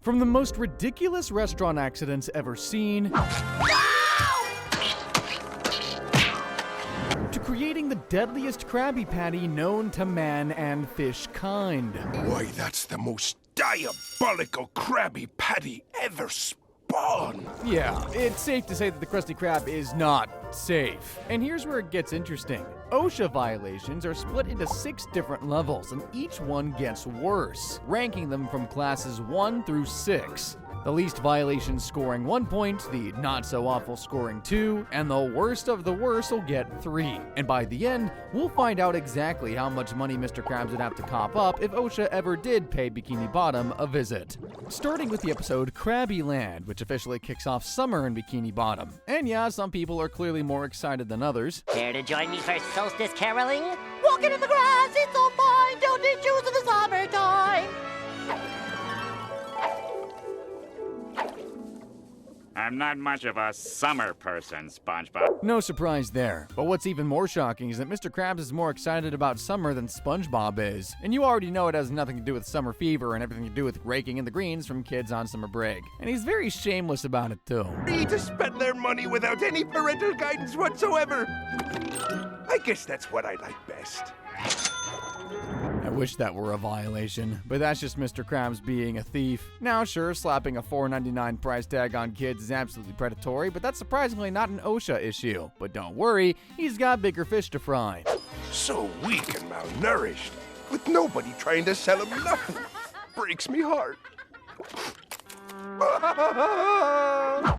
From the most ridiculous restaurant accidents ever seen, to creating the deadliest Krabby Patty known to man and fish kind. Why, that's the most diabolical Krabby Patty ever spawned. Yeah, it's safe to say that the Krusty Krab is not safe. And here's where it gets interesting. OSHA violations are split into 6 different levels, and each one gets worse, ranking them from classes 1 through 6. The least violations scoring 1 point, the not-so-awful scoring 2, and the worst of the worst will get 3. And by the end, we'll find out exactly how much money Mr. Krabs would have to cop up if OSHA ever did pay Bikini Bottom a visit. Starting with the episode Krabby Land, which officially kicks off summer in Bikini Bottom. And yeah, some people are clearly more excited than others. Care to join me for solstice caroling? Walking in the grass, it's so fine. Don't need shoes in the summertime. I'm not much of a summer person, SpongeBob. No surprise there. But what's even more shocking is that Mr. Krabs is more excited about summer than SpongeBob is. And you already know it has nothing to do with summer fever and everything to do with raking in the greens from kids on summer break. And he's very shameless about it too. Free to spend their money without any parental guidance whatsoever. I guess that's what I like best. I wish that were a violation, but that's just Mr. Krabs being a thief. Now sure, slapping a $4.99 price tag on kids is absolutely predatory, but that's surprisingly not an OSHA issue. But don't worry, he's got bigger fish to fry. So weak and malnourished, with nobody trying to sell him nothing. Breaks me heart.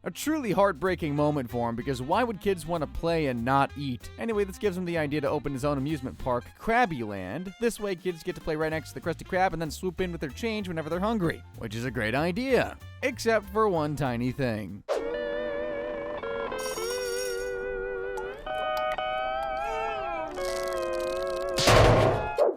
A truly heartbreaking moment for him, because why would kids want to play and not eat? Anyway, this gives him the idea to open his own amusement park, Krabby Land. This way kids get to play right next to the Krusty Krab and then swoop in with their change whenever they're hungry. Which is a great idea. Except for one tiny thing.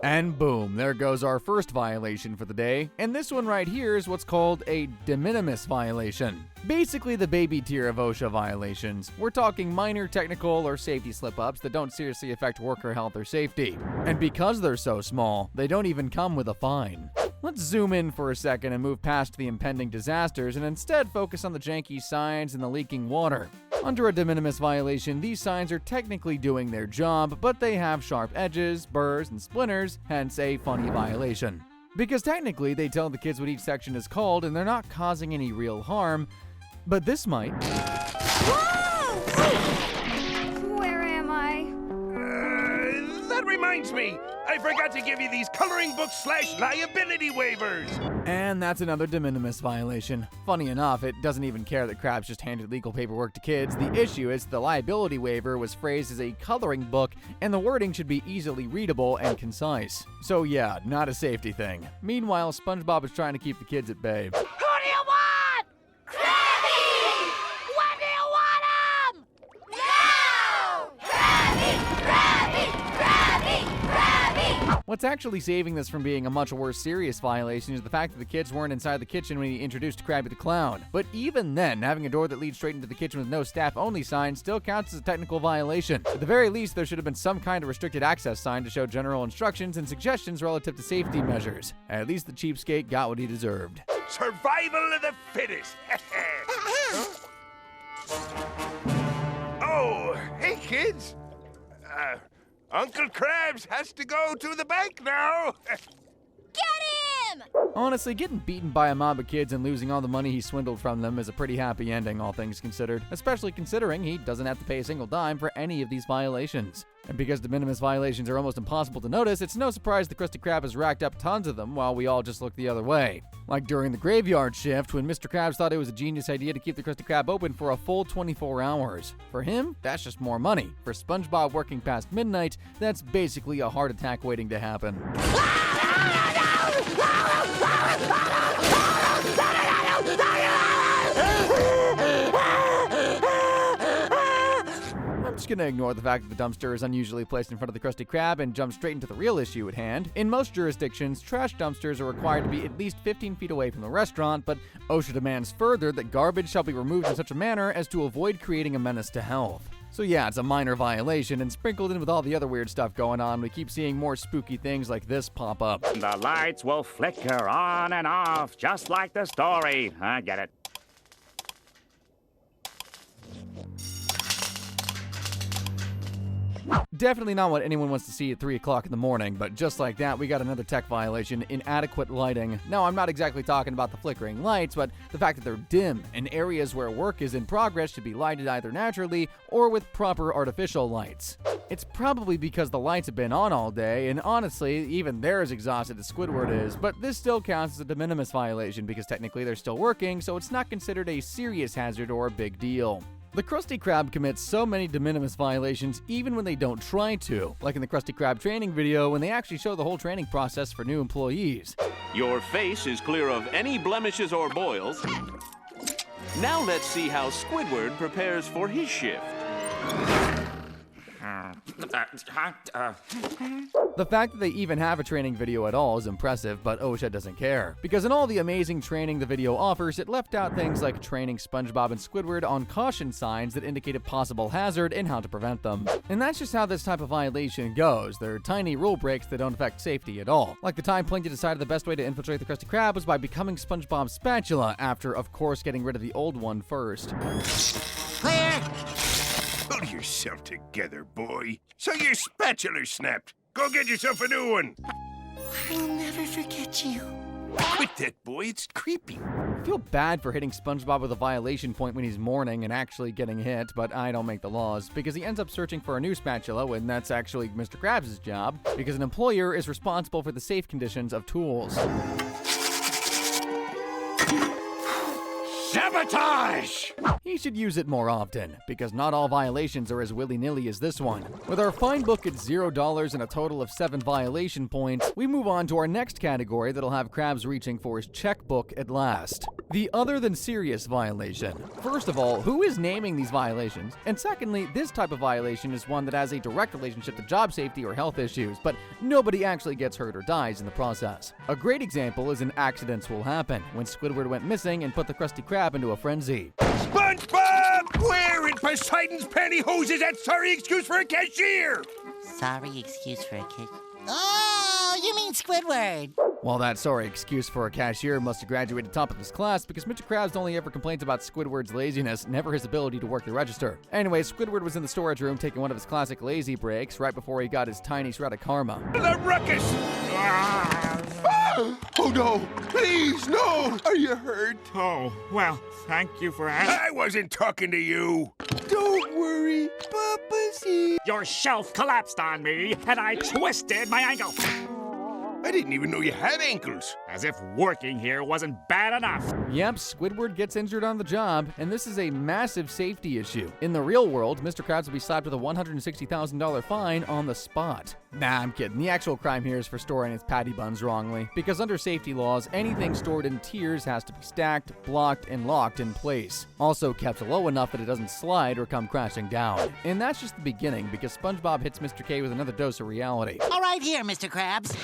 And boom, there goes our first violation for the day. And this one right here is what's called a de minimis violation. Basically the baby tier of OSHA violations. We're talking minor technical or safety slip-ups that don't seriously affect worker health or safety. And because they're so small, they don't even come with a fine. Let's zoom in for a second and move past the impending disasters and instead focus on the janky signs and the leaking water. Under a de minimis violation, these signs are technically doing their job, but they have sharp edges, burrs, and splinters, hence a funny violation. Because technically, they tell the kids what each section is called and they're not causing any real harm, but this might. Where am I? That reminds me, I forgot to give you these coloring book / liability waivers. And that's another de minimis violation. Funny enough, it doesn't even care that Krabs just handed legal paperwork to kids. The issue is the liability waiver was phrased as a coloring book, and the wording should be easily readable and concise. So yeah, not a safety thing. Meanwhile, SpongeBob is trying to keep the kids at bay. Who do you want? Krabby! When do you want him? Now! Krabby! Krabby! Krabby! Krabby! What's actually saving this from being a much worse serious violation is the fact that the kids weren't inside the kitchen when he introduced Krabby the Clown. But even then, having a door that leads straight into the kitchen with no staff-only sign still counts as a technical violation. At the very least, there should have been some kind of restricted access sign to show general instructions and suggestions relative to safety measures. At least the cheapskate got what he deserved. Survival of the fittest. Oh, hey kids. Uncle Krabs has to go to the bank now. Get him! Honestly, getting beaten by a mob of kids and losing all the money he swindled from them is a pretty happy ending, all things considered. Especially considering he doesn't have to pay a single dime for any of these violations. And because de minimis violations are almost impossible to notice, it's no surprise the Krusty Krab has racked up tons of them while we all just look the other way. Like during the graveyard shift, when Mr. Krabs thought it was a genius idea to keep the Krusty Krab open for a full 24 hours. For him, that's just more money. For SpongeBob working past midnight, that's basically a heart attack waiting to happen. I'm just gonna ignore the fact that the dumpster is unusually placed in front of the Krusty Krab and jump straight into the real issue at hand. In most jurisdictions, trash dumpsters are required to be at least 15 feet away from the restaurant, but OSHA demands further that garbage shall be removed in such a manner as to avoid creating a menace to health. So yeah, it's a minor violation, and sprinkled in with all the other weird stuff going on, we keep seeing more spooky things like this pop up. The lights will flicker on and off, just like the story. I get it. Definitely not what anyone wants to see at 3 o'clock in the morning, but just like that, we got another tech violation, inadequate lighting. Now, I'm not exactly talking about the flickering lights, but the fact that they're dim, and areas where work is in progress should be lighted either naturally or with proper artificial lights. It's probably because the lights have been on all day, and honestly, even they're as exhausted as Squidward is, but this still counts as a de minimis violation because technically they're still working, so it's not considered a serious hazard or a big deal. The Krusty Krab commits so many de minimis violations even when they don't try to, like in the Krusty Krab training video when they actually show the whole training process for new employees. Your face is clear of any blemishes or boils. Now let's see how Squidward prepares for his shift. The fact that they even have a training video at all is impressive, but OSHA doesn't care. Because in all the amazing training the video offers, it left out things like training SpongeBob and Squidward on caution signs that indicate a possible hazard and how to prevent them. And that's just how this type of violation goes. They're tiny rule breaks that don't affect safety at all. Like the time Plankton decided the best way to infiltrate the Krusty Krab was by becoming SpongeBob's spatula, after, of course, getting rid of the old one first. Clear. Pull yourself together, boy. So your spatula snapped. Go get yourself a new one. I'll never forget you. Quit that, boy. It's creepy. I feel bad for hitting SpongeBob with a violation point when he's mourning and actually getting hit, but I don't make the laws, because he ends up searching for a new spatula when that's actually Mr. Krabs' job, because an employer is responsible for the safe conditions of tools. Sabotage! He should use it more often, because not all violations are as willy-nilly as this one. With our fine book at $0 and a total of 7 violation points, we move on to our next category that'll have Krabs reaching for his checkbook at last. The other than serious violation. First of all, who is naming these violations? And secondly, this type of violation is one that has a direct relationship to job safety or health issues, but nobody actually gets hurt or dies in the process. A great example is an accidents will happen, when Squidward went missing and put the Krusty Krab into a frenzy. SpongeBob! Where in Poseidon's pantyhose is that sorry excuse for a cashier? Sorry excuse for a kid. Oh, you mean Squidward. Well, that sorry excuse for a cashier must have graduated top of his class because Mr. Krabs only ever complains about Squidward's laziness, never his ability to work the register. Anyway, Squidward was in the storage room taking one of his classic lazy breaks right before he got his tiny shred of karma. The ruckus! Oh no! Please, no! Are you hurt? Oh, well, thank you for asking. I wasn't talking to you. Don't worry, Papa's here. Your shelf collapsed on me, and I twisted my ankle. I didn't even know you had ankles. As if working here wasn't bad enough. Yep, Squidward gets injured on the job, and this is a massive safety issue. In the real world, Mr. Krabs will be slapped with a $160,000 fine on the spot. Nah, I'm kidding. The actual crime here is for storing his patty buns wrongly, because under safety laws, anything stored in tiers has to be stacked, blocked, and locked in place. Also kept low enough that it doesn't slide or come crashing down. And that's just the beginning, because SpongeBob hits Mr. K with another dose of reality. All right here, Mr. Krabs.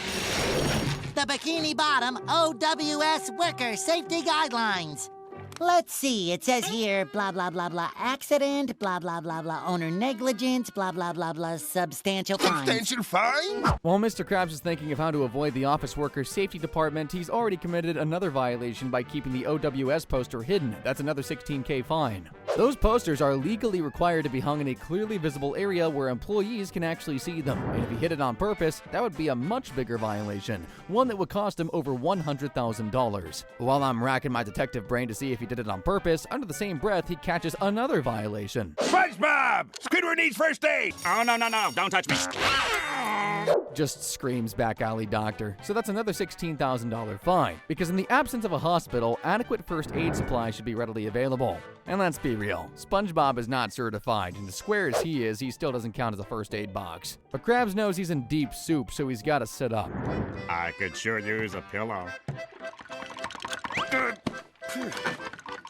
The Bikini Bottom OWS Worker Safety Guidelines. Let's see, it says here, blah, blah, blah, blah, accident, blah, blah, blah, blah, owner negligence, blah, blah, blah, blah, substantial fines. Substantial fine? While Mr. Krabs is thinking of how to avoid the office workers' safety department, he's already committed another violation by keeping the OWS poster hidden. That's another $16K fine. Those posters are legally required to be hung in a clearly visible area where employees can actually see them. And if he hid it on purpose, that would be a much bigger violation, one that would cost him over $100,000. While I'm racking my detective brain to see if he did it on purpose, under the same breath, he catches another violation. SpongeBob! Squidward needs first aid! Oh, no, don't touch me. Just screams back alley doctor. So that's another $16,000 fine, because in the absence of a hospital, adequate first aid supplies should be readily available. And let's be real, SpongeBob is not certified, and as square as he is, he still doesn't count as a first aid box. But Krabs knows he's in deep soup, so he's gotta sit up. I could sure use a pillow.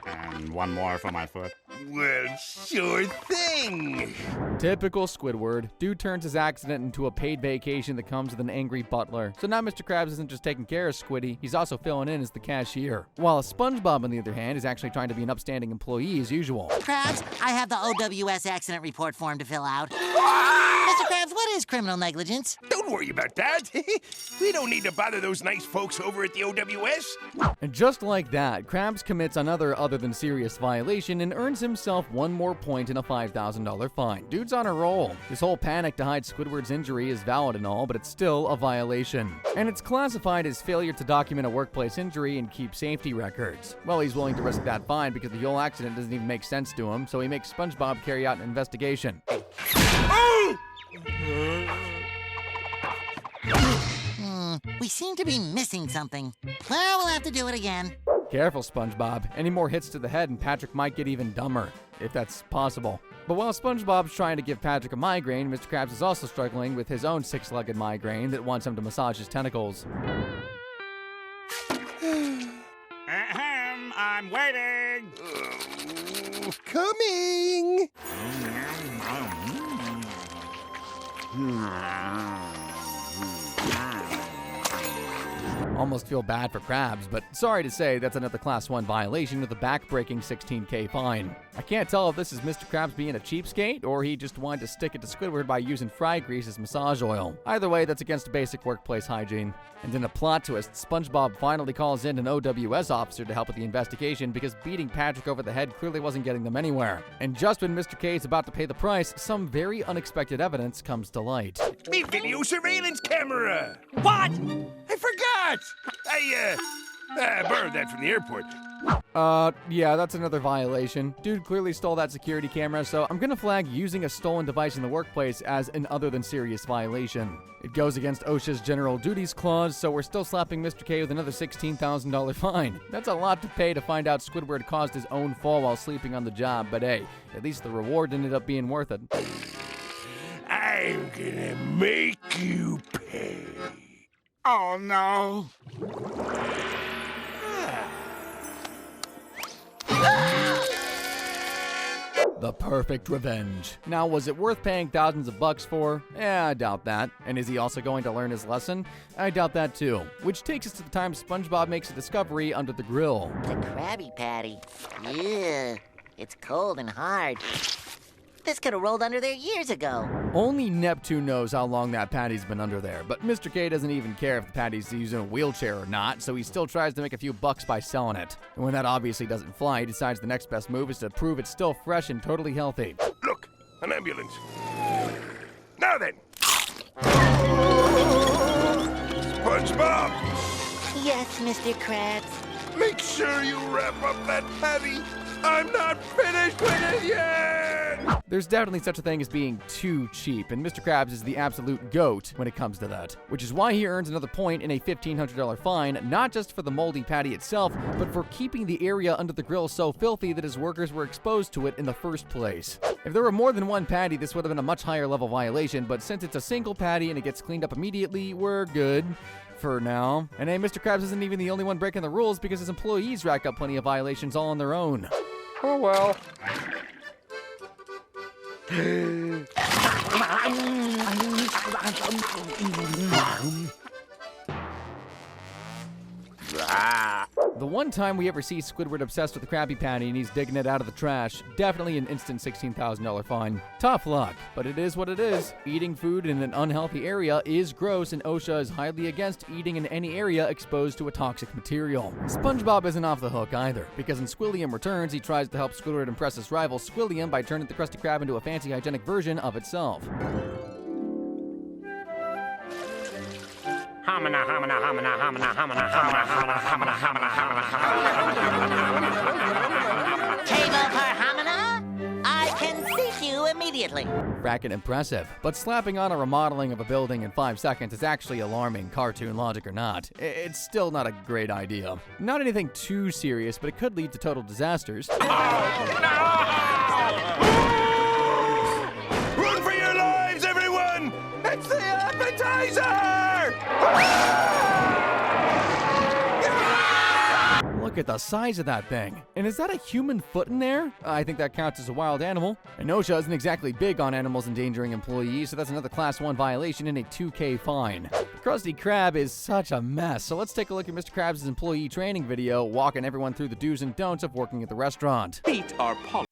And one more for my foot. Well, sure thing. Typical Squidward. Dude turns his accident into a paid vacation that comes with an angry butler. So now Mr. Krabs isn't just taking care of Squiddy, he's also filling in as the cashier. While SpongeBob, on the other hand, is actually trying to be an upstanding employee as usual. Krabs, I have the OWS accident report form to fill out. Mr. Krabs, what is criminal negligence? Don't worry about that. We don't need to bother those nice folks over at the OWS. And just like that, Krabs commits another other than serious violation and earns himself one more point and a $5,000 fine. Dude's on a roll. His whole panic to hide Squidward's injury is valid and all, but it's still a violation. And it's classified as failure to document a workplace injury and keep safety records. Well, he's willing to risk that fine because the whole accident doesn't even make sense to him, so he makes SpongeBob carry out an investigation. Oh! We seem to be missing something. Well, we'll have to do it again. Careful, SpongeBob. Any more hits to the head and Patrick might get even dumber, if that's possible. But while SpongeBob's trying to give Patrick a migraine, Mr. Krabs is also struggling with his own six-legged migraine that wants him to massage his tentacles. Ahem, I'm waiting. Coming. Almost feel bad for Krabs, but sorry to say that's another Class 1 violation with a back-breaking $16K fine. I can't tell if this is Mr. Krabs being a cheapskate or he just wanted to stick it to Squidward by using fry grease as massage oil. Either way, that's against basic workplace hygiene. And in a plot twist, SpongeBob finally calls in an OWS officer to help with the investigation because beating Patrick over the head clearly wasn't getting them anywhere. And just when Mr. K is about to pay the price, some very unexpected evidence comes to light. Me video surveillance camera. What? I forgot. I borrowed that from the airport. Yeah, that's another violation. Dude clearly stole that security camera, so I'm gonna flag using a stolen device in the workplace as an other than serious violation. It goes against OSHA's General Duties Clause, so we're still slapping Mr. K with another $16,000 fine. That's a lot to pay to find out Squidward caused his own fall while sleeping on the job, but hey, at least the reward ended up being worth it. I'm gonna make you pay. Oh, no. The perfect revenge. Now, was it worth paying thousands of bucks for? I doubt that. And is he also going to learn his lesson? I doubt that too. Which takes us to the time SpongeBob makes a discovery under the grill. The Krabby Patty. Ew, it's cold and hard. This could have rolled under there years ago. Only Neptune knows how long that patty's been under there, but Mr. K doesn't even care if the patty's using a wheelchair or not, so he still tries to make a few bucks by selling it. And when that obviously doesn't fly, he decides the next best move is to prove it's still fresh and totally healthy. Look, an ambulance. Now then. SpongeBob, Yes, Mr. Krabs. make sure you wrap up that patty. I'm not finished with it yet! There's definitely such a thing as being too cheap, and Mr. Krabs is the absolute GOAT when it comes to that. Which is why he earns another point and a $1,500 fine, not just for the moldy patty itself, but for keeping the area under the grill so filthy that his workers were exposed to it in the first place. If there were more than one patty, this would have been a much higher level violation, but since it's a single patty and it gets cleaned up immediately, we're good. For now. And hey, Mr. Krabs isn't even the only one breaking the rules because his employees rack up plenty of violations all on their own. Oh well. The one time we ever see Squidward obsessed with the Krabby Patty and he's digging it out of the trash, definitely an instant $16,000 fine. Tough luck, but it is what it is. Eating food in an unhealthy area is gross, and OSHA is highly against eating in any area exposed to a toxic material. SpongeBob isn't off the hook either, because in Squilliam Returns, he tries to help Squidward impress his rival Squilliam by turning the Krusty Krab into a fancy hygienic version of itself. Homina, homina, homina, homina, homina, homina, homina, homina, homina, homina. Table per homina? I can seek you immediately. Frackin' impressive, but slapping on a remodeling of a building in 5 seconds is actually alarming, cartoon logic or not. It's still not a great idea. Not anything too serious, but it could lead to total disasters. Run for your lives, everyone! It's the appetizer! Look Look at the size of that thing. And is that a human foot in there? I think that counts as a wild animal. And OSHA isn't exactly big on animals endangering employees, so that's another Class 1 violation and a $2K fine. The Krusty Krab is such a mess, so let's take a look at Mr. Krabs' employee training video, walking everyone through the do's and don'ts of working at the restaurant. Feet are polished.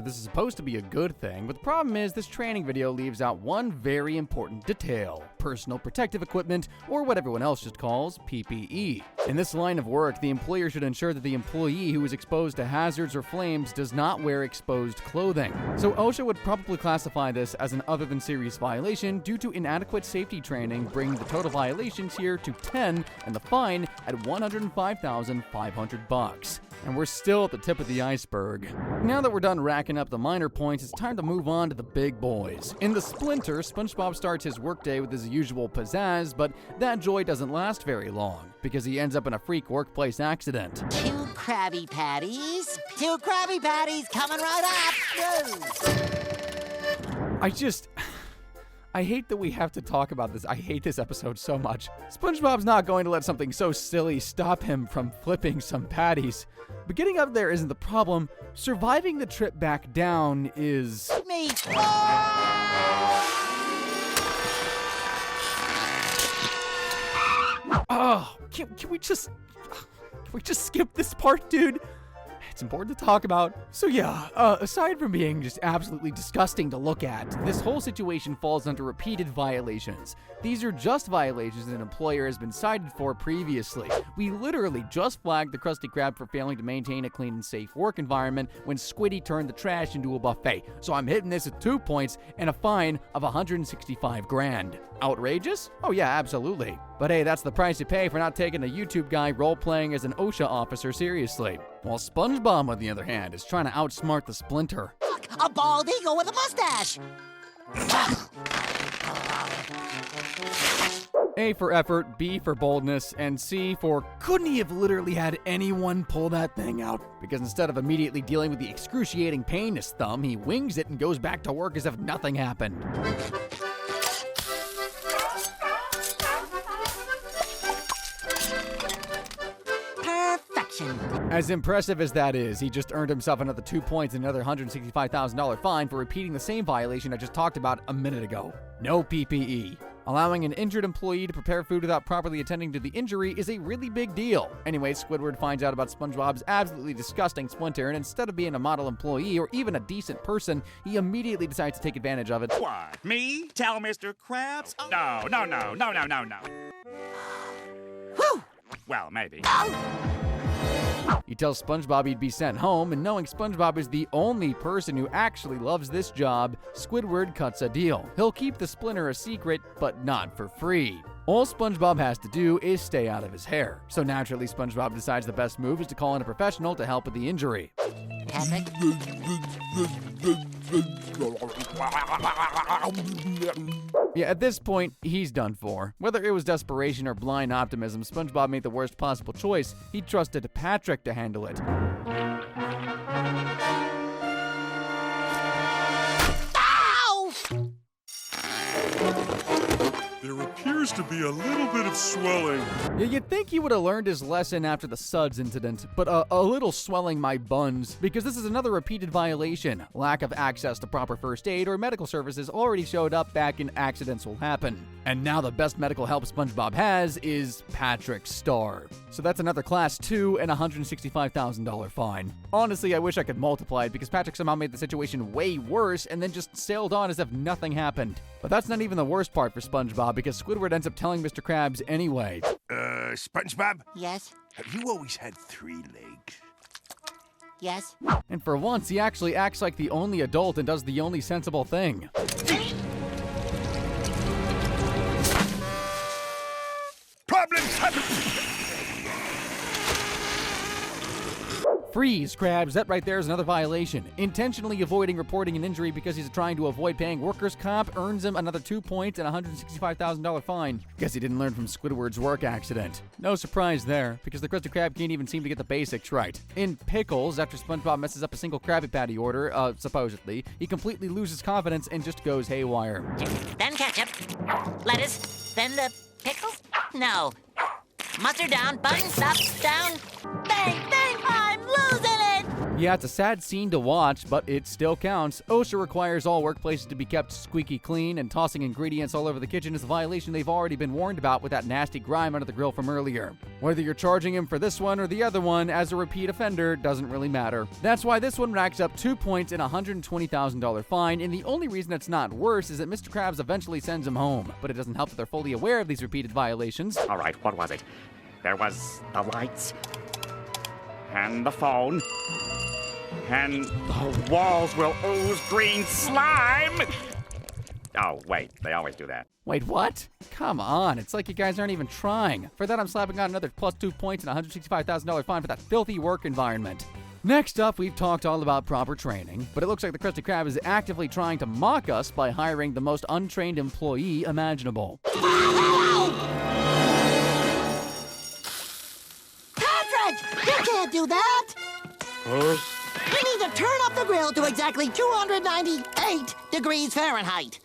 This is supposed to be a good thing, but the problem is this training video leaves out one very important detail: personal protective equipment, or what everyone else just calls PPE. In this line of work, the employer should ensure that the employee who is exposed to hazards or flames does not wear exposed clothing. So OSHA would probably classify this as an other than serious violation due to inadequate safety training, bringing the total violations here to 10 and the fine at $105,500. And we're still at the tip of the iceberg. Now that we're done racking up the minor points, it's time to move on to the big boys. In the Splinter, SpongeBob starts his workday with his usual pizzazz, but that joy doesn't last very long, because he ends up in a freak workplace accident. Two Krabby Patties coming right up. Whoa. I hate that we have to talk about this. I hate this episode so much. SpongeBob's not going to let something so silly stop him from flipping some patties. But getting up there isn't the problem. Surviving the trip back down is... Me. Oh, can we just skip this part, dude? It's important to talk about. So yeah, aside from being just absolutely disgusting to look at, this whole situation falls under repeated violations. These are just violations an employer has been cited for previously. We literally just flagged the Krusty Krab for failing to maintain a clean and safe work environment when Squiddy turned the trash into a buffet. So I'm hitting this at 2 points and a fine of $165,000. Outrageous? Oh yeah, absolutely. But hey, that's the price you pay for not taking a YouTube guy role-playing as an OSHA officer seriously. While SpongeBob, on the other hand, is trying to outsmart the Splinter. Look, a bald eagle with a mustache. A for effort, B for boldness, and C for couldn't he have literally had anyone pull that thing out? Because instead of immediately dealing with the excruciating pain in his thumb, he wings it and goes back to work as if nothing happened. As impressive as that is, he just earned himself another 2 points and another $165,000 fine for repeating the same violation I just talked about a minute ago. No PPE. Allowing an injured employee to prepare food without properly attending to the injury is a really big deal. Anyway, Squidward finds out about SpongeBob's absolutely disgusting Splinter, and instead of being a model employee or even a decent person, he immediately decides to take advantage of it. What? Me? Tell Mr. Krabs? No. Whew. Well, maybe. He tells SpongeBob he'd be sent home, and knowing SpongeBob is the only person who actually loves this job, Squidward cuts a deal. He'll keep the Splinter a secret, but not for free. All SpongeBob has to do is stay out of his hair. So naturally, SpongeBob decides the best move is to call in a professional to help with the injury. Patrick? Yeah, at this point, he's done for. Whether it was desperation or blind optimism, SpongeBob made the worst possible choice. He trusted Patrick to handle it. Ow! There appears to be a little bit of swelling. Yeah, you'd think he would have learned his lesson after the Suds incident, but a little swelling my buns, because this is another repeated violation. Lack of access to proper first aid or medical services already showed up back in Accidents Will Happen. And now the best medical help SpongeBob has is Patrick Star. So that's another Class 2 and $165,000 fine. Honestly, I wish I could multiply it because Patrick somehow made the situation way worse and then just sailed on as if nothing happened. But that's not even the worst part for SpongeBob, because Squidward ends up telling Mr. Krabs anyway. SpongeBob? Yes? Have you always had 3 legs? Yes? And for once, he actually acts like the only adult and does the only sensible thing. Problems happen! Freeze, Krabs. That right there is another violation. Intentionally avoiding reporting an injury because he's trying to avoid paying workers' comp earns him another 2 points and a $165,000 fine. Guess he didn't learn from Squidward's work accident. No surprise there, because the Krusty Krab can't even seem to get the basics right. In Pickles, after SpongeBob messes up a single Krabby Patty order, supposedly, he completely loses confidence and just goes haywire. Then ketchup, lettuce, then the pickles? No. Mustard down, buttons up, down. Bang, bang, I'm losing it! Yeah, it's a sad scene to watch, but it still counts. OSHA requires all workplaces to be kept squeaky clean, and tossing ingredients all over the kitchen is a violation they've already been warned about with that nasty grime under the grill from earlier. Whether you're charging him for this one or the other one as a repeat offender doesn't really matter. That's why this one racks up 2 points and a $120,000 fine, and the only reason it's not worse is that Mr. Krabs eventually sends him home. But it doesn't help that they're fully aware of these repeated violations. All right, what was it? There was the lights, and the phone, and the walls will ooze green slime. Oh, wait, they always do that. Wait, what? Come on, it's like you guys aren't even trying. For that, I'm slapping on another plus 2 points and a $165,000 fine for that filthy work environment. Next up, we've talked all about proper training, but it looks like the Krusty Krab is actively trying to mock us by hiring the most untrained employee imaginable. You can't do that! We need to turn up the grill to exactly 298 degrees Fahrenheit.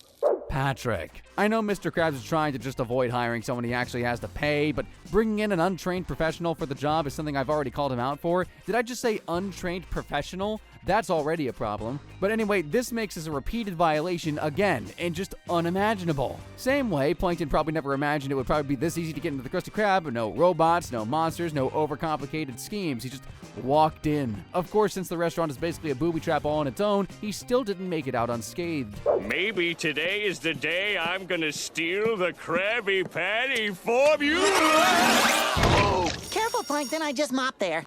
Patrick. I know Mr. Krabs is trying to just avoid hiring someone he actually has to pay, but bringing in an untrained professional for the job is something I've already called him out for. Did I just say untrained professional? That's already a problem. But anyway, this makes this a repeated violation again, and just unimaginable. Same way, Plankton probably never imagined it would probably be this easy to get into the Krusty Krab. No robots, no monsters, no overcomplicated schemes. He just walked in. Of course, since the restaurant is basically a booby trap all on its own, he still didn't make it out unscathed. Maybe today is the day I'm gonna steal the Krabby Patty from you. Careful, Plankton, I just mopped there.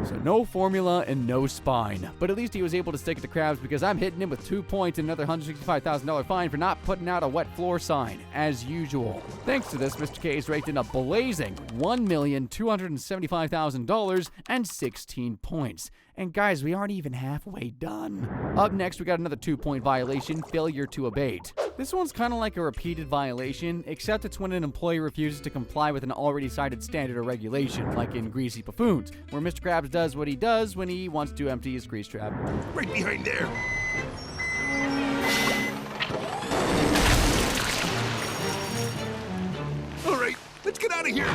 So no formula and no spine. But at least he was able to stick it to Krabs because I'm hitting him with 2 points and another $165,000 fine for not putting out a wet floor sign, as usual. Thanks to this, Mr. K is raked in a blazing $1,275,000 and 16 points. And guys, we aren't even halfway done. Up next, we got another 2-point violation, failure to abate. This one's kind of like a repeated violation, except it's when an employee refuses to comply with an already cited standard or regulation, like in Greasy Buffoons, where Mr. Krabs does what he does when he wants to empty his grease trap. Right behind there. All right, let's get out of here.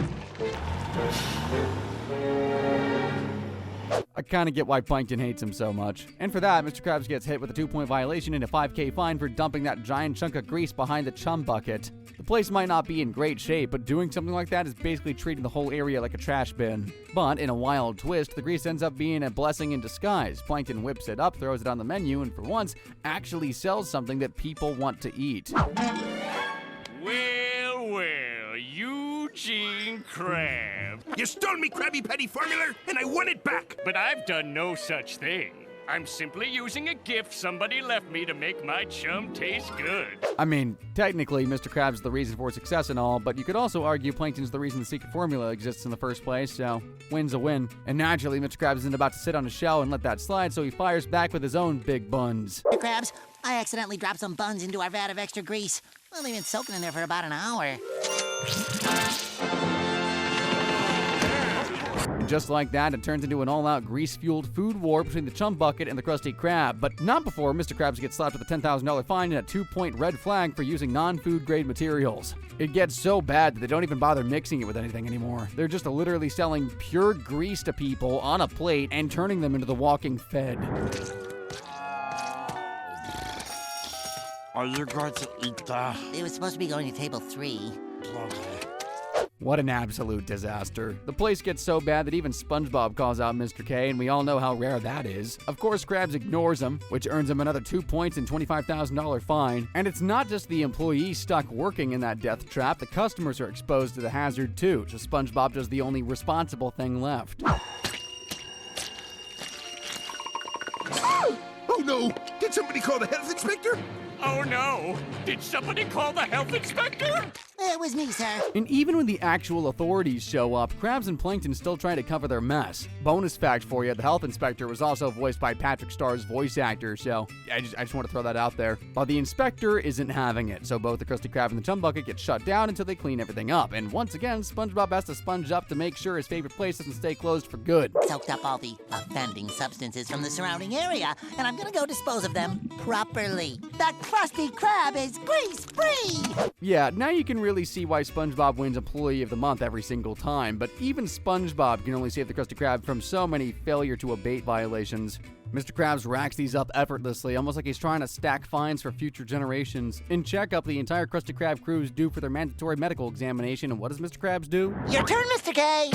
I kind of get why Plankton hates him so much. And for that, Mr. Krabs gets hit with a 2-point violation and a $5,000 fine for dumping that giant chunk of grease behind the chum bucket. The place might not be in great shape, but doing something like that is basically treating the whole area like a trash bin. But in a wild twist, the grease ends up being a blessing in disguise. Plankton whips it up, throws it on the menu, and for once, actually sells something that people want to eat. Well, Eugene Krab. You stole me Krabby Patty formula, and I want it back. But I've done no such thing. I'm simply using a gift somebody left me to make my chum taste good. I mean, technically, Mr. Krabs is the reason for success and all, but you could also argue Plankton's the reason the secret formula exists in the first place, so win's a win. And naturally, Mr. Krabs isn't about to sit on his shell and let that slide, so he fires back with his own big buns. Mr. Krabs, I accidentally dropped some buns into our vat of extra grease. Well, they've been soaking in there for about an hour. And just like that, it turns into an all-out grease-fueled food war between the chum bucket and the Krusty Krab, but not before Mr. Krabs gets slapped with a $10,000 fine and a 2-point red flag for using non-food grade materials. It gets so bad that they don't even bother mixing it with anything anymore. They're just literally selling pure grease to people on a plate and turning them into the walking Fed. Are you going to eat that? It was supposed to be going to table 3. Okay. What an absolute disaster. The place gets so bad that even SpongeBob calls out Mr. K, and we all know how rare that is. Of course, Krabs ignores him, which earns him another 2 points and $25,000 fine. And it's not just the employees stuck working in that death trap, the customers are exposed to the hazard too, so SpongeBob does the only responsible thing left. Oh no! Did somebody call the health inspector? Oh no! Did somebody call the health inspector? It was me, sir. And even when the actual authorities show up, Krabs and Plankton still try to cover their mess. Bonus fact for you, the health inspector was also voiced by Patrick Starr's voice actor, so I just want to throw that out there. But the inspector isn't having it, so both the Krusty Krab and the Chum Bucket get shut down until they clean everything up. And once again, SpongeBob has to sponge up to make sure his favorite place doesn't stay closed for good. Soaked up all the offending substances from the surrounding area, and I'm gonna go dispose of them properly. That Krusty Krab is grease-free! Yeah, now you can really see why SpongeBob wins Employee of the Month every single time, but even SpongeBob can only save the Krusty Krab from so many failure to abate violations. Mr. Krabs racks these up effortlessly, almost like he's trying to stack fines for future generations. In checkup, the entire Krusty Krab crew is due for their mandatory medical examination, and what does Mr. Krabs do? Your turn, Mr. K!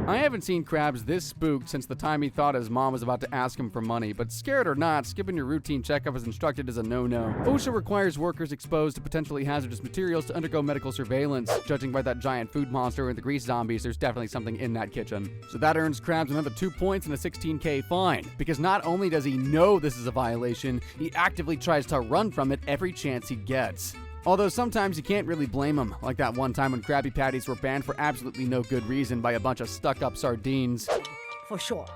I haven't seen Krabs this spooked since the time he thought his mom was about to ask him for money, but scared or not, skipping your routine checkup as instructed is a no-no. OSHA requires workers exposed to potentially hazardous materials to undergo medical surveillance. Judging by that giant food monster and the grease zombies, there's definitely something in that kitchen. So that earns Krabs another 2 points and a $16K fine, because not only does he know this is a violation, he actively tries to run from it every chance he gets. Although sometimes you can't really blame him, like that one time when Krabby Patties were banned for absolutely no good reason by a bunch of stuck-up sardines. For short.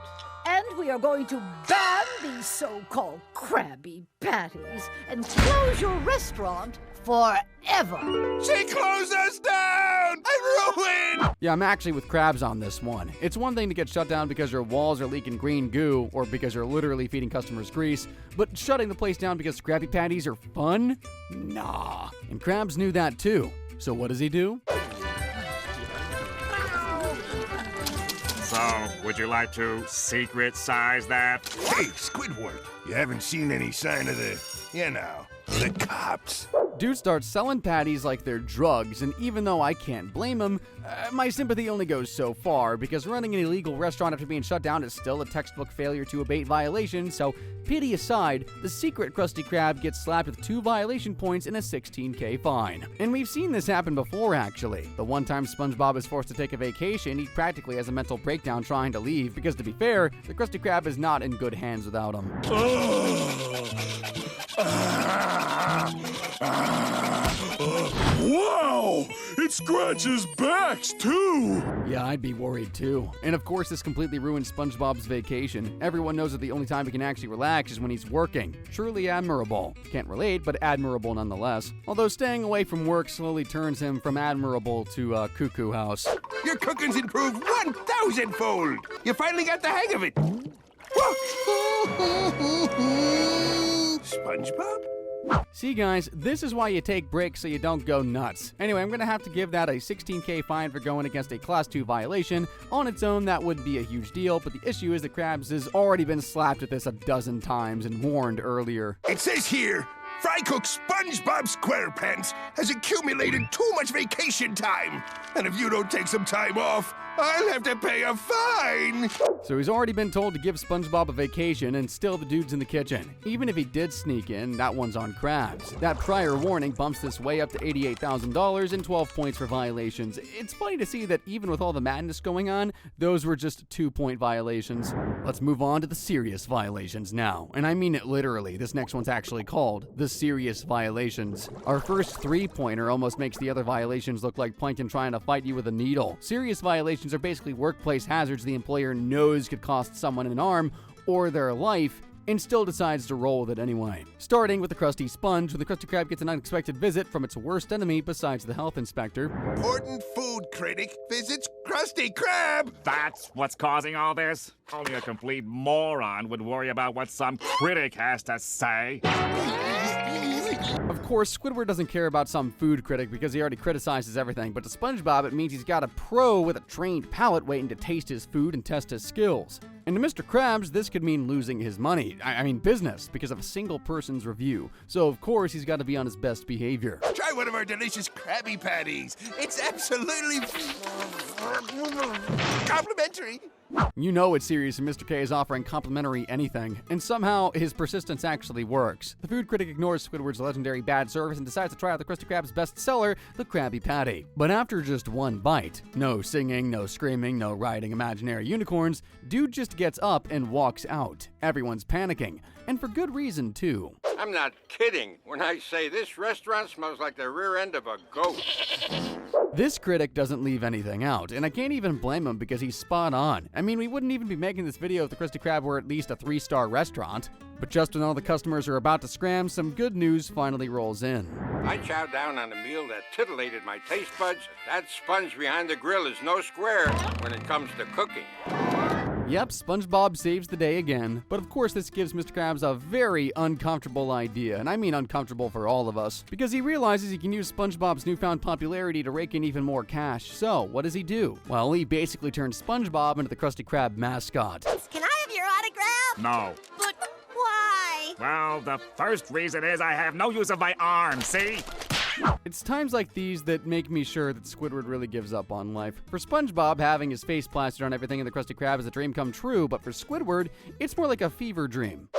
And we are going to ban these so-called Krabby Patties and close your restaurant forever. She closed us down! I'm ruined! Yeah, I'm actually with Krabs on this one. It's one thing to get shut down because your walls are leaking green goo, or because you're literally feeding customers grease, but shutting the place down because Krabby Patties are fun? Nah. And Krabs knew that too. So what does he do? So, would you like to secret size that? Hey, Squidward, you haven't seen any sign of the cops. Dude starts selling patties like they're drugs, and even though I can't blame him, my sympathy only goes so far, because running an illegal restaurant after being shut down is still a textbook failure to abate violations, so pity aside, the secret Krusty Krab gets slapped with 2 violation points and a $16K fine. And we've seen this happen before, actually. The one time SpongeBob is forced to take a vacation, he practically has a mental breakdown trying to leave, because to be fair, the Krusty Krab is not in good hands without him. Wow! It scratches backs, too! Yeah, I'd be worried too. And of course, this completely ruins SpongeBob's vacation. Everyone knows that the only time he can actually relax is when he's working. Truly admirable. Can't relate, but admirable nonetheless. Although staying away from work slowly turns him from admirable to cuckoo house. Your cooking's improved 1,000-fold! You finally got the hang of it! SpongeBob? See guys, this is why you take breaks so you don't go nuts. Anyway, I'm gonna have to give that a $16K fine for going against a Class 2 violation. On its own, that would be a huge deal, but the issue is that Krabs has already been slapped at this a dozen times and warned earlier. It says here, Fry Cook SpongeBob SquarePants has accumulated too much vacation time. And if you don't take some time off, I'll have to pay a fine. So he's already been told to give SpongeBob a vacation, and still the dude's in the kitchen. Even if he did sneak in, that one's on Krabs. That prior warning bumps this way up to $88,000 and 12 points for violations. It's funny to see that even with all the madness going on, those were just 2-point violations. Let's move on to the serious violations now. And I mean it literally. This next one's actually called the serious violations. Our first 3-pointer almost makes the other violations look like Plankton trying to fight you with a needle. Serious violations are basically workplace hazards the employer knows could cost someone an arm or their life, and still decides to roll with it anyway. Starting with the Krusty Sponge, where the Krusty Krab gets an unexpected visit from its worst enemy besides the health inspector. Important food critic visits Krusty Krab. That's what's causing all this? Only a complete moron would worry about what some critic has to say. Of course, Squidward doesn't care about some food critic because he already criticizes everything, but to SpongeBob it means he's got a pro with a trained palate waiting to taste his food and test his skills. And to Mr. Krabs, this could mean losing his money. I mean business, because of a single person's review. So of course he's got to be on his best behavior. Try one of our delicious Krabby Patties. It's absolutely complimentary. You know it's serious and Mr. K is offering complimentary anything, and somehow his persistence actually works. The food critic ignores Squidward's legendary bad service and decides to try out the Krusty Krab's best seller, the Krabby Patty. But after just one bite, no singing, no screaming, no riding imaginary unicorns, dude just gets up and walks out. Everyone's panicking, and for good reason too. I'm not kidding when I say this restaurant smells like the rear end of a goat. This critic doesn't leave anything out, and I can't even blame him because he's spot on. I mean, we wouldn't even be making this video if the Krusty Krab were at least a 3-star restaurant. But just when all the customers are about to scram, some good news finally rolls in. I chowed down on a meal that titillated my taste buds. That sponge behind the grill is no square when it comes to cooking. Yep, SpongeBob saves the day again. But of course this gives Mr. Krabs a very uncomfortable idea, and I mean uncomfortable for all of us, because he realizes he can use SpongeBob's newfound popularity to rake in even more cash. So, what does he do? Well, he basically turns SpongeBob into the Krusty Krab mascot. Can I have your autograph? No. But why? Well, the first reason is I have no use of my arm, see? It's times like these that make me sure that Squidward really gives up on life. For SpongeBob, having his face plastered on everything in the Krusty Krab is a dream come true, but for Squidward, it's more like a fever dream.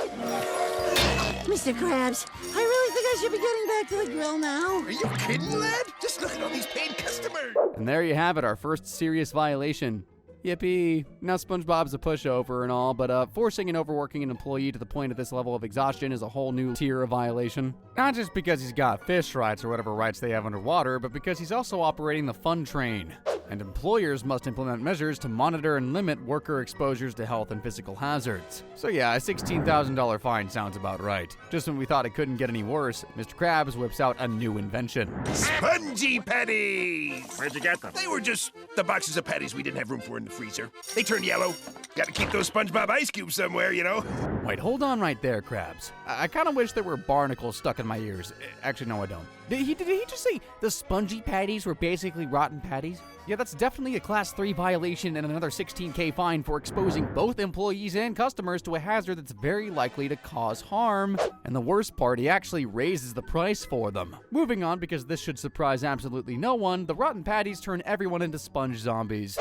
Mr. Krabs, I really think I should be getting back to the grill now. Are you kidding, lad? Just look at all these paid customers. And there you have it, our first serious violation. Yippee. Now SpongeBob's a pushover and all, but forcing and overworking an employee to the point of this level of exhaustion is a whole new tier of violation. Not just because he's got fish rights or whatever rights they have underwater, but because he's also operating the fun train. And employers must implement measures to monitor and limit worker exposures to health and physical hazards. So yeah, a $16,000 fine sounds about right. Just when we thought it couldn't get any worse, Mr. Krabs whips out a new invention. Spongy patties! Where'd you get them? They were just the boxes of patties we didn't have room for in the freezer. They turned yellow. Gotta keep those SpongeBob ice cubes somewhere, you know? Wait, hold on right there, Krabs. I kind of wish there were barnacles stuck in my ears. Actually, no, I don't. Did he just say the spongy patties were basically rotten patties? Yeah, that's definitely a Class 3 violation and another $16K fine for exposing both employees and customers to a hazard that's very likely to cause harm. And the worst part, he actually raises the price for them. Moving on, because this should surprise absolutely no one, the rotten patties turn everyone into sponge zombies.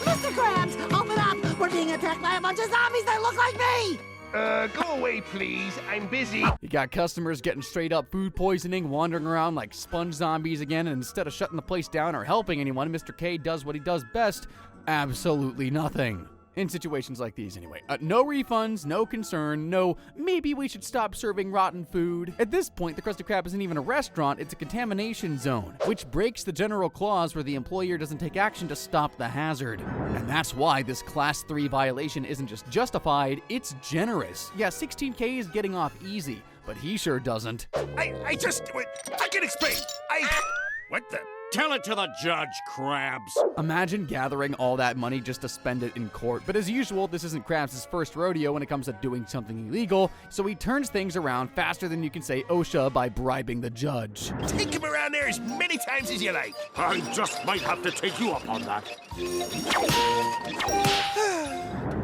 Mr. Krabs, open up! We're being attacked by a bunch of zombies that look like me! Go away, please. I'm busy. You got customers getting straight up food poisoning, wandering around like sponge zombies again, and instead of shutting the place down or helping anyone, Mr. K does what he does best, absolutely nothing. In situations like these, anyway. No refunds, no concern, no maybe we should stop serving rotten food. At this point, the Krusty Krab isn't even a restaurant, it's a contamination zone, which breaks the general clause where the employer doesn't take action to stop the hazard. And that's why this Class 3 violation isn't just justified, it's generous. Yeah, $16K is getting off easy, but he sure doesn't. I can explain. What the? Tell it to the judge, Krabs. Imagine gathering all that money just to spend it in court. But as usual, this isn't Krabs' first rodeo when it comes to doing something illegal, so he turns things around faster than you can say OSHA by bribing the judge. Take him around there as many times as you like. I just might have to take you up on that.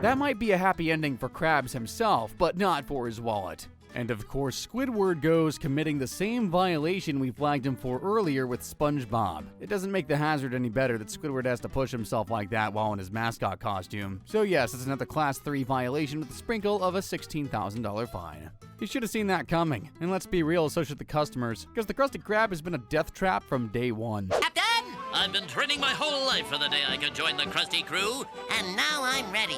That might be a happy ending for Krabs himself, but not for his wallet. And of course, Squidward goes committing the same violation we flagged him for earlier with SpongeBob. It doesn't make the hazard any better that Squidward has to push himself like that while in his mascot costume. So yes, it's another Class 3 violation with a sprinkle of a $16,000 fine. You should have seen that coming. And let's be real, so should the customers, because the Krusty Krab has been a death trap from day one. Captain! I've been training my whole life for the day I could join the Krusty crew. And now I'm ready.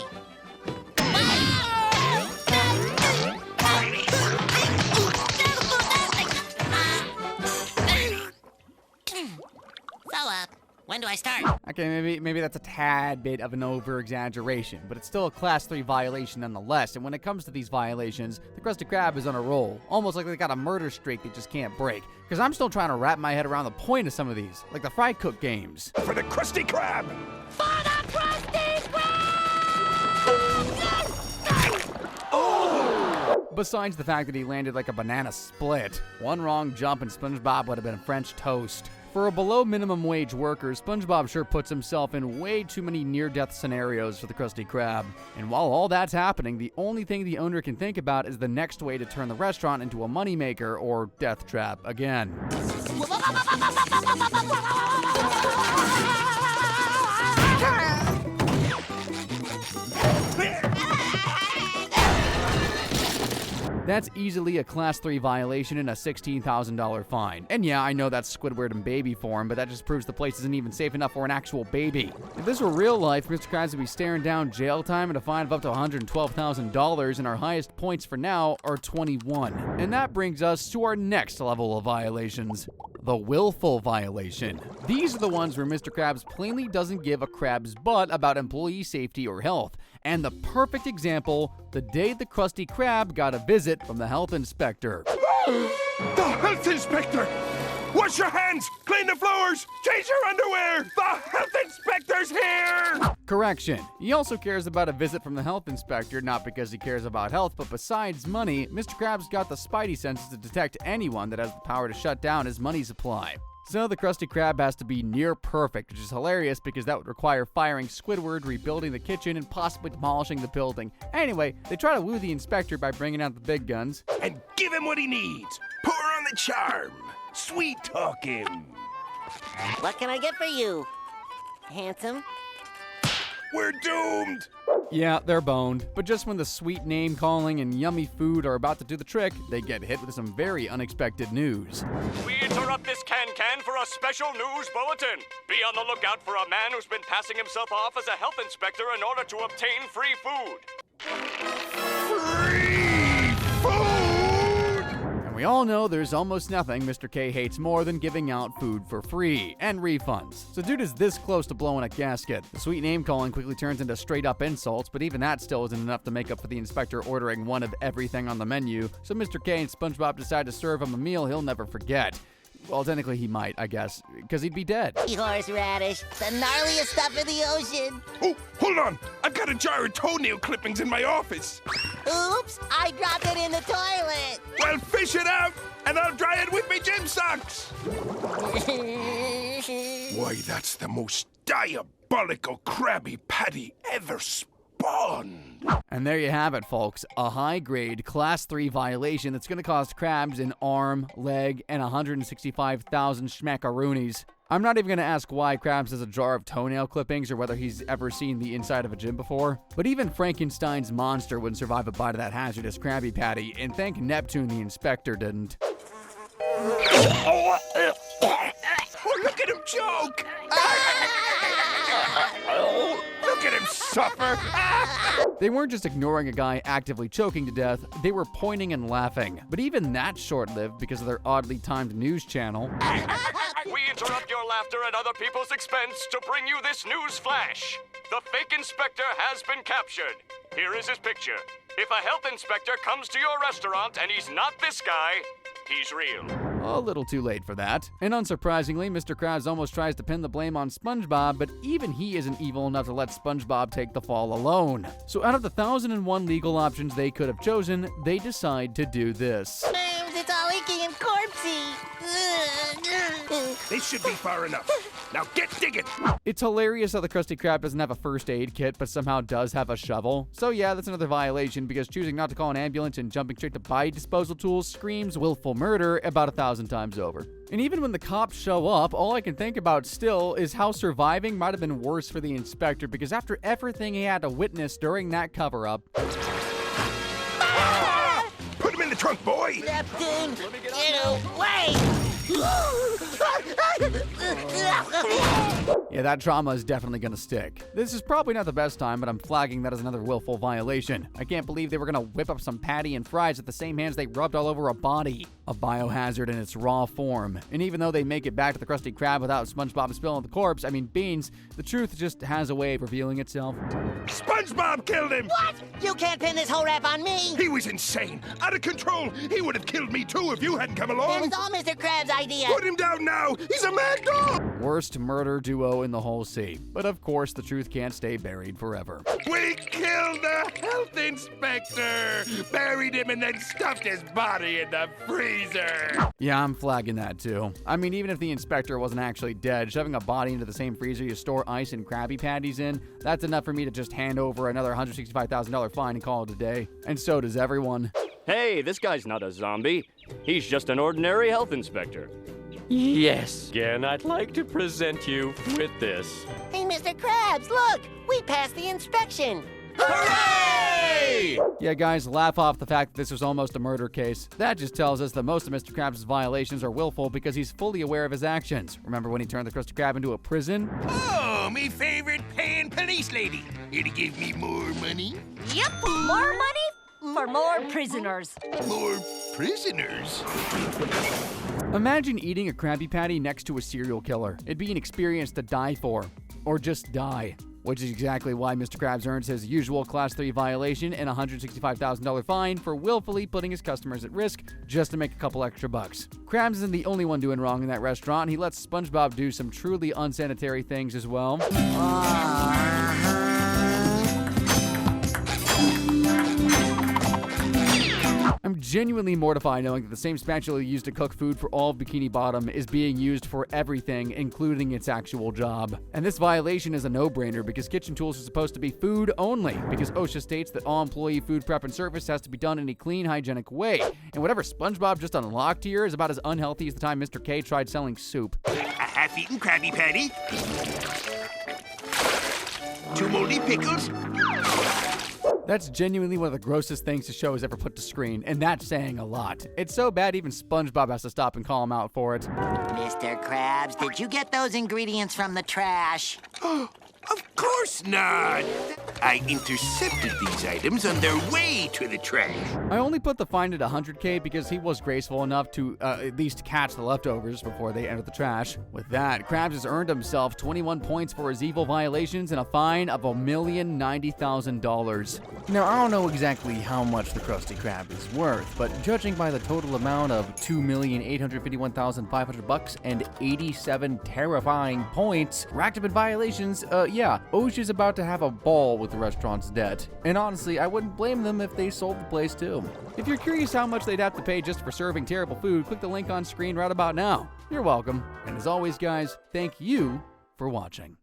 When do I start? Okay, maybe that's a tad bit of an over-exaggeration, but it's still a Class 3 violation nonetheless, and when it comes to these violations, the Krusty Krab is on a roll, almost like they got a murder streak they just can't break, because I'm still trying to wrap my head around the point of some of these, like the Fry Cook games. For the Krusty Krab! For the Krusty Oh! Besides the fact that he landed like a banana split, one wrong jump and SpongeBob would have been French toast. For a below minimum wage worker, SpongeBob sure puts himself in way too many near-death scenarios for the Krusty Krab. And while all that's happening, the only thing the owner can think about is the next way to turn the restaurant into a moneymaker or death trap again. That's easily a Class 3 violation and a $16,000 fine. And yeah, I know that's Squidward in baby form, but that just proves the place isn't even safe enough for an actual baby. If this were real life, Mr. Krabs would be staring down jail time and a fine of up to $112,000, and our highest points for now are 21. And that brings us to our next level of violations. The willful violation. These are the ones where Mr. Krabs plainly doesn't give a crab's butt about employee safety or health. And the perfect example, the day the Krusty Krab got a visit from the health inspector. The health inspector! Wash your hands! Clean the floors! Change your underwear! The health inspector's here! Correction. He also cares about a visit from the health inspector, not because he cares about health, but besides money, Mr. Krabs got the spidey senses to detect anyone that has the power to shut down his money supply. So the Krusty Krab has to be near perfect, which is hilarious because that would require firing Squidward, rebuilding the kitchen, and possibly demolishing the building. Anyway, they try to woo the inspector by bringing out the big guns. And give him what he needs. Pour on the charm. Sweet talk him. What can I get for you, handsome? We're doomed. Yeah, they're boned. But just when the sweet name calling and yummy food are about to do the trick, they get hit with some very unexpected news. We interrupt this can-can for a special news bulletin. Be on the lookout for a man who's been passing himself off as a health inspector in order to obtain free food. Free food! And we all know there's almost nothing Mr. K hates more than giving out food for free and refunds. So dude is this close to blowing a gasket. The sweet name calling quickly turns into straight up insults, but even that still isn't enough to make up for the inspector ordering one of everything on the menu. So Mr. K and SpongeBob decide to serve him a meal he'll never forget. Well, technically he might, I guess, because he'd be dead. Horseradish, the gnarliest stuff in the ocean. Oh, hold on. I've got a jar of toenail clippings in my office. Oops, I dropped it in the toilet. Well, fish it out, and I'll dry it with me gym socks. Why, that's the most diabolical Krabby Patty ever spawned. And there you have it, folks. A high-grade Class 3 violation that's going to cost Krabs an arm, leg, and 165,000 schmackaroonies. I'm not even going to ask why Krabs has a jar of toenail clippings or whether he's ever seen the inside of a gym before. But even Frankenstein's monster wouldn't survive a bite of that hazardous Krabby Patty, and thank Neptune the inspector didn't. Oh, look at him choke! Look at him suffer! They weren't just ignoring a guy actively choking to death, they were pointing and laughing. But even that's short-lived because of their oddly timed news channel. We interrupt your laughter at other people's expense to bring you this news flash. The fake inspector has been captured. Here is his picture. If a health inspector comes to your restaurant and he's not this guy, he's real. A little too late for that. And unsurprisingly, Mr. Krabs almost tries to pin the blame on SpongeBob, but even he isn't evil enough to let SpongeBob take the fall alone. So out of the 1,001 legal options they could have chosen, they decide to do this. It's all icky and corpsey. This should be far enough. Now get digging! It's hilarious how the Krusty Krab doesn't have a first aid kit, but somehow does have a shovel. So yeah, that's another violation, because choosing not to call an ambulance and jumping straight to buy disposal tools screams willful murder about 1,000 times over. And even when the cops show up, all I can think about still is how surviving might have been worse for the inspector, because after everything he had to witness during that cover-up... Ah! Put him in the trunk, boy! Neptune, get away! Yeah, that trauma is definitely gonna stick. This is probably not the best time, but I'm flagging that as another willful violation. I can't believe they were gonna whip up some patty and fries at the same hands they rubbed all over a body. A biohazard in its raw form. And even though they make it back to the Krusty Krab without SpongeBob spilling the corpse, Beans, the truth just has a way of revealing itself. SpongeBob killed him! What? You can't pin this whole rap on me! He was insane, out of control. He would have killed me too if you hadn't come along. It was all Mr. Krabs' idea. Put him down now! He's a mad dog! Worst murder duo in the whole sea. But of course, the truth can't stay buried forever. We killed the health inspector! Buried him and then stuffed his body in the freezer! Yeah, I'm flagging that too. Even if the inspector wasn't actually dead, shoving a body into the same freezer you store ice and Krabby Patties in, that's enough for me to just hand over another $165,000 fine and call it a day. And so does everyone. Hey, this guy's not a zombie. He's just an ordinary health inspector. Yes, again, I'd like to present you with this. Hey, Mr. Krabs, look! We passed the inspection. Hooray! Yeah, guys, laugh off the fact that this was almost a murder case. That just tells us that most of Mr. Krabs' violations are willful because he's fully aware of his actions. Remember when he turned the Krusty Krab into a prison? Oh, me favorite paying police lady. Here to give me more money? Yep, more money for more prisoners. More prisoners? Imagine eating a Krabby Patty next to a serial killer. It'd be an experience to die for. Or just die. Which is exactly why Mr. Krabs earns his usual Class 3 violation and a $165,000 fine for willfully putting his customers at risk just to make a couple extra bucks. Krabs isn't the only one doing wrong in that restaurant. He lets SpongeBob do some truly unsanitary things as well. I'm genuinely mortified knowing that the same spatula used to cook food for all of Bikini Bottom is being used for everything, including its actual job. And this violation is a no-brainer because kitchen tools are supposed to be food only, because OSHA states that all employee food prep and service has to be done in a clean, hygienic way. And whatever SpongeBob just unlocked here is about as unhealthy as the time Mr. K tried selling soup. A half-eaten Krabby Patty. 2 moldy pickles. That's genuinely one of the grossest things the show has ever put to screen, and that's saying a lot. It's so bad even SpongeBob has to stop and call him out for it. Mr. Krabs, did you get those ingredients from the trash? Of course not. I intercepted these items on their way to the trash. I only put the fine at $100K because he was graceful enough to at least catch the leftovers before they entered the trash. With that, Krabs has earned himself 21 points for his evil violations and a fine of $1,090,000. Now, I don't know exactly how much the Krusty Krab is worth, but judging by the total amount of $2,851,500 and 87 terrifying points racked up in violations, yeah, OSHA's about to have a ball with the restaurant's debt. And honestly, I wouldn't blame them if they sold the place too. If you're curious how much they'd have to pay just for serving terrible food, click the link on screen right about now. You're welcome. And as always, guys, thank you for watching.